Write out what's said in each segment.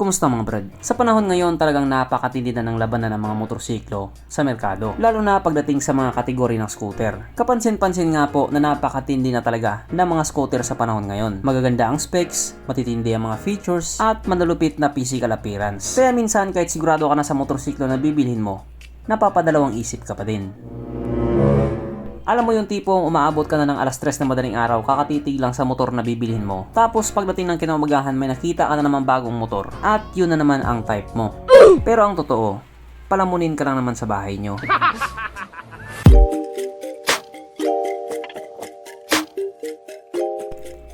Kumusta mga brad? Sa panahon ngayon talagang napakatindi na ng labanan ng mga motorsiklo sa merkado, lalo na pagdating sa mga kategori ng scooter. Kapansin-pansin nga po na napakatindi na talaga ng mga scooter sa panahon ngayon. Magaganda ang specs, matitindi ang mga features, at manlulupit na physical appearance. Kaya minsan kahit sigurado ka na sa motorsiklo na bibilhin mo, napapadalawang isip ka pa din. Alam mo yung tipong umaabot ka na ng alas 3 ng madaling araw kakatitig lang sa motor na bibilhin mo. Tapos pagdating ng kinaumagahan may nakita ka na naman bagong motor at yun na naman ang type mo. Pero ang totoo, palamunin ka lang naman sa bahay nyo.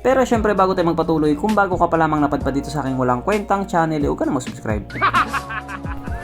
Pero syempre bago tayo magpatuloy, kung bago ka pa lamang napadpad dito sa aking walang kwentang channel, huwag ka na mag-subscribe.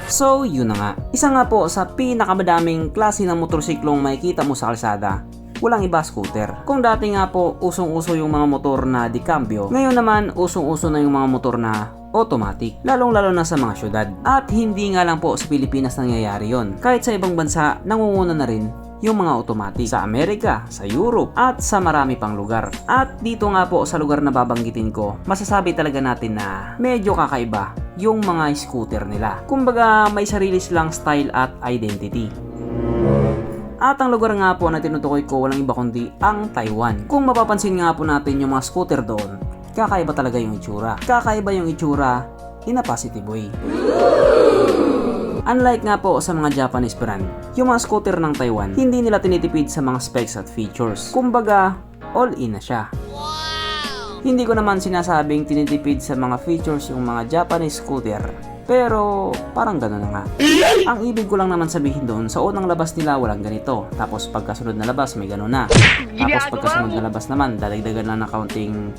So, yun na nga. Isa nga po sa pinakamadaming klase ng motorsiklong makikita mo sa kalsada, walang iba scooter. Kung dati nga po, usong-uso yung mga motor na di cambio, ngayon naman usong-uso na yung mga motor na automatic, lalong-lalo na sa mga syudad. At hindi nga lang po sa Pilipinas nangyayari yon. Kahit sa ibang bansa, nangunguna na rin yung mga automatic sa Amerika, sa Europe, at sa marami pang lugar. At dito nga po sa lugar na babanggitin ko, masasabi talaga natin na medyo kakaiba yung mga scooter nila. Kumbaga may sarili silang style at identity. At ang lugar nga po na tinutukoy ko walang iba kundi ang Taiwan. Kung mapapansin nga po natin yung mga scooter doon, kakaiba talaga yung itsura. Kakaiba yung itsura in a positive way. Unlike nga po sa mga Japanese brand, yung mga scooter ng Taiwan, hindi nila tinitipid sa mga specs at features. Kumbaga, all in na siya. Hindi ko naman sinasabing tinitipid sa mga features yung mga Japanese scooter, pero parang gano'n na nga. Ang ibig ko lang naman sabihin doon, sa unang labas nila walang ganito, tapos pagkasunod na labas may gano'n na. Tapos pagkasunod na labas naman, dadagdagan lang ng kaunting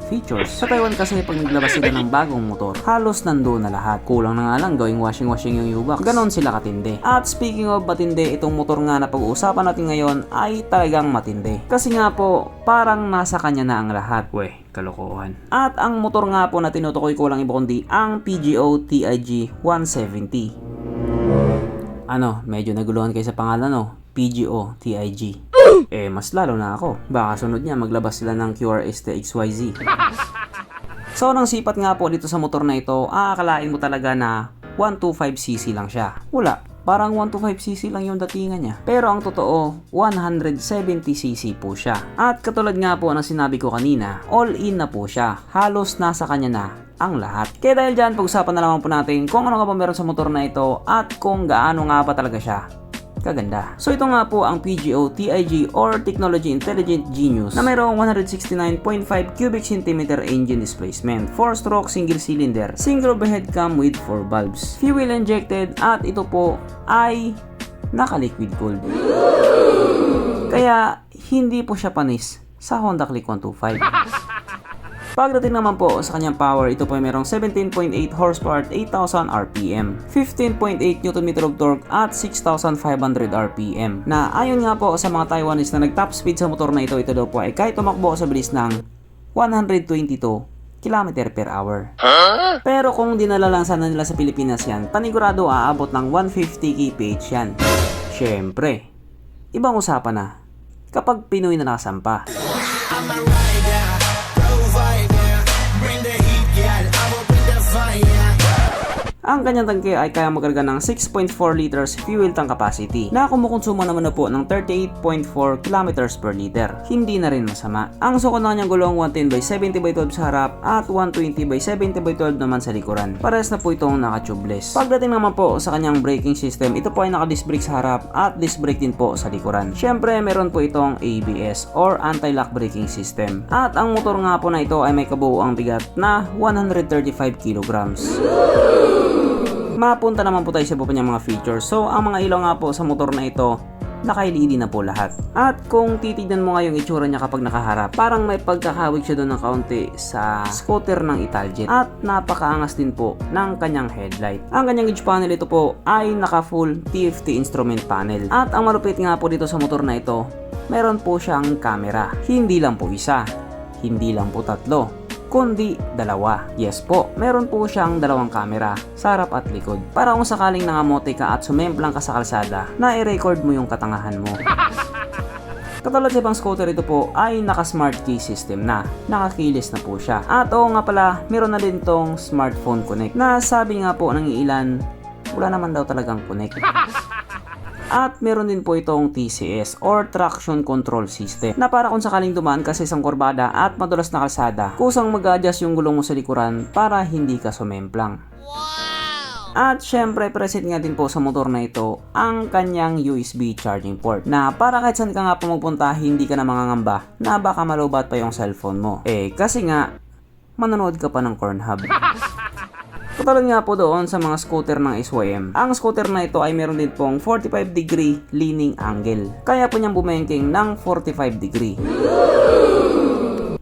features. Sa Taiwan kasi pag naglabas sila ng bagong motor, halos nandoon na lahat. Kulang na nga lang gawing washing yung U-box. Ganon sila katindi. At speaking of matindi, itong motor nga na pag-uusapan natin ngayon ay talagang matindi. Kasi nga po, parang nasa kanya na ang lahat. Weh, kalokohan. At ang motor nga po na tinutukoy ko lang iba kundi ang PGO TIG 170. Ano, medyo naguluhan kayo sa pangalan no? PGO TIG. Mas lalo na ako. Baka sunod niya maglabas sila ng QRST XYZ. So, nang sipat nga po dito sa motor na ito, aakalain mo talaga na 125cc lang siya. Wala. Parang 125cc lang yung datingan niya. Pero ang totoo, 170cc po siya. At katulad nga po ng sinabi ko kanina, all in na po siya. Halos nasa kanya na ang lahat. Kaya dahil dyan, pag-usapan na naman po natin kung ano nga ba meron sa motor na ito at kung gaano nga ba talaga siya kaganda. So ito nga po ang PGO TIG or Technology Intelligent Genius na mayroong 169.5 cubic centimeter engine displacement, 4-stroke single cylinder, single overhead cam with 4 valves, fuel injected at ito po ay naka-liquid cooled. Kaya hindi po siya panis sa Honda Click 125. Pagdating naman po sa kanyang power, ito po ay merong 17.8 horsepower at 8,000 RPM, 15.8 Nm of torque at 6,500 RPM. Na ayon nga po sa mga Taiwanese na nag-top speed sa motor na ito daw po ay kahit tumakbo sa bilis ng 122 km per hour. Pero kung dinala lang sana nila sa Pilipinas yan, panigurado aabot ng 150 kph yan. Syempre, ibang usapan na kapag Pinoy na nakasampa. Ang kanyang tangke ay kaya magarga ng 6.4 liters fuel tank capacity na kumukonsumo naman na po ng 38.4 km per liter. Hindi na rin masama. Ang sukot ng kanyang gulong 110/70/12 sa harap at 120/70/12 naman sa likuran. Parehas na po itong naka-tubeless. Pagdating naman po sa kanyang braking system, ito po ay naka-disc brake sa harap at disc brake din po sa likuran. Syempre, meron po itong ABS or anti-lock braking system. At ang motor nga po na ito ay may kabuuang bigat na 135 kilograms. Mapunta naman po tayo sa iba pa niyang mga features. So, ang mga ilaw nga po sa motor na ito, naka-LED na po lahat. At kung titignan mo nga yung itsura niya kapag nakaharap, parang may pagkakawig siya doon ng kaunti sa scooter ng Italjet. At napakaangas din po ng kanyang headlight. Ang kanyang gauge panel ito po ay naka-full TFT instrument panel. At ang malupit nga po dito sa motor na ito, meron po siyang camera. Hindi lang po isa, hindi lang po tatlo, kundi dalawa. Yes po, meron po siyang dalawang camera sa harap at likod. Para kung sakaling nangamote ka at sumemplang ka sa kalsada, na i-record mo yung katangahan mo. Katulad sa ibang scooter, ito po ay naka-smart key system na. Nakakeyless na po siya. At oo nga pala, meron na din tong smartphone connect na sabi nga po ng ilan, wala naman daw talagang connect. At meron din po itong TCS or Traction Control System na para kung sakaling dumaan ka sa isang kurbada at madulas na kalsada, kusang mag-adjust yung gulong mo sa likuran para hindi ka sumemplang. At syempre, present nga din po sa motor na ito ang kanyang USB charging port na para kahit saan ka nga pumupunta, hindi ka na mangangamba na baka malobat pa yung cellphone mo. Kasi nga, manonood ka pa ng Pornhub. Katulad nga po doon sa mga scooter ng SYM. Ang scooter na ito ay meron din pong 45 degree leaning angle. Kaya po niyang bumengking ng 45 degree.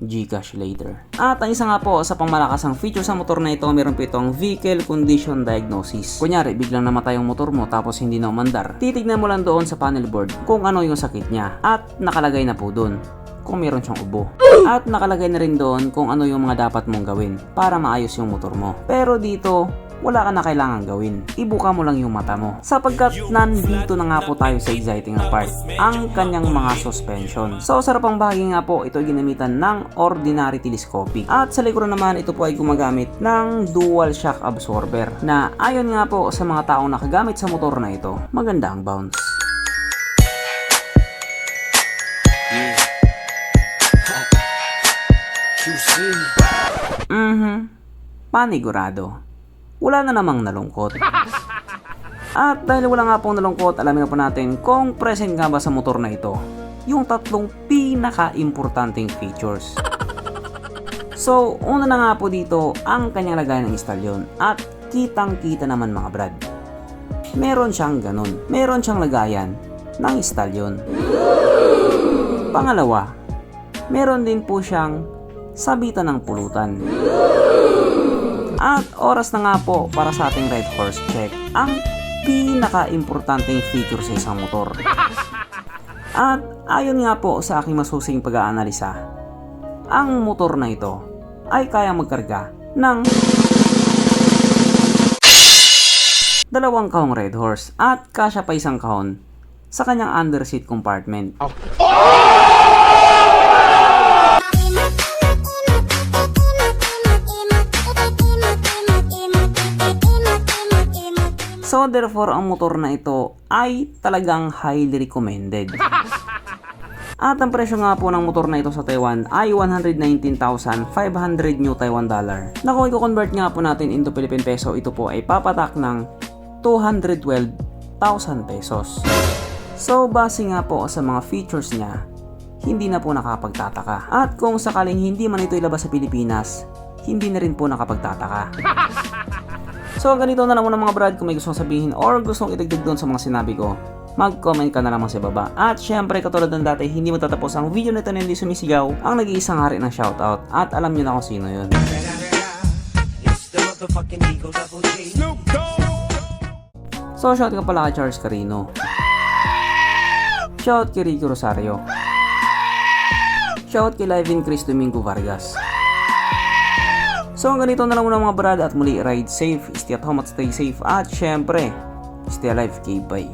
Gcash later. At ang isa nga po sa pangmalakasang feature sa motor na ito, meron po itong Vehicle Condition Diagnosis. Kunyari, biglang namatay yung motor mo tapos hindi na umandar. Titignan mo lang doon sa panel board kung ano yung sakit niya. At nakalagay na po doon kung meron siyang ubo. At nakalagay na rin doon kung ano yung mga dapat mong gawin para maayos yung motor mo. Pero dito, wala ka na kailangan gawin. Ibuka mo lang yung mata mo. Sapagkat nandito na nga po tayo sa exciting na part, ang kanyang mga suspension. So sa harapang bahagi nga po, ito ay ginamitan ng ordinary telescopic. At sa likuran naman, ito po ay gumagamit ng dual shock absorber na ayon nga po sa mga taong nakagamit sa motor na ito, maganda ang bounce. Panigurado. Wala na namang nalungkot. At dahil wala nga pong nalungkot, alamin na po natin kung present nga ba sa motor na ito yung tatlong pinaka-importanting features. So, una na nga po dito ang kanyang lagayan ng istalyon. At kitang-kita naman mga brad, meron siyang ganun. Meron siyang lagayan ng istalyon. Pangalawa, meron din po siyang sabitan ng pulutan. At oras na nga po para sa ating Red Horse check, ang pinaka-importanting feature sa isang motor. At ayon nga po sa aking masusing pag-aanalisa, ang motor na ito ay kayang magkarga ng 2 kahong Red Horse at kasya pa isang kahon sa kanyang underseat compartment. So therefore, ang motor na ito ay talagang highly recommended. At ang presyo nga po ng motor na ito sa Taiwan ay 119,500 New Taiwan dollar. Na kung i-convert nga po natin into Philippine Peso, ito po ay papatak ng 212,000 pesos. So base nga po sa mga features niya, hindi na po nakapagtataka. At kung sakaling hindi man ito ilabas sa Pilipinas, hindi na rin po nakapagtataka. So ganito na lang muna mga brad, kung may gusto sabihin or gusto mong idagdag doon sa mga sinabi ko, mag-comment ka na lamang sa baba. At syempre, katulad ng dati, hindi matatapos ang video na ito na hindi sumisigaw ang nag-iisang hari ng shoutout. At alam nyo na kung sino yun. So shout ka pala kay Charles Carino. Shout kay Ricky Rosario. Shout kay Livin Chris Domingo Vargas. So hanggang dito na lang muna mga brad, at muli, ride safe, stay at home at stay safe, at syempre, stay alive, bye.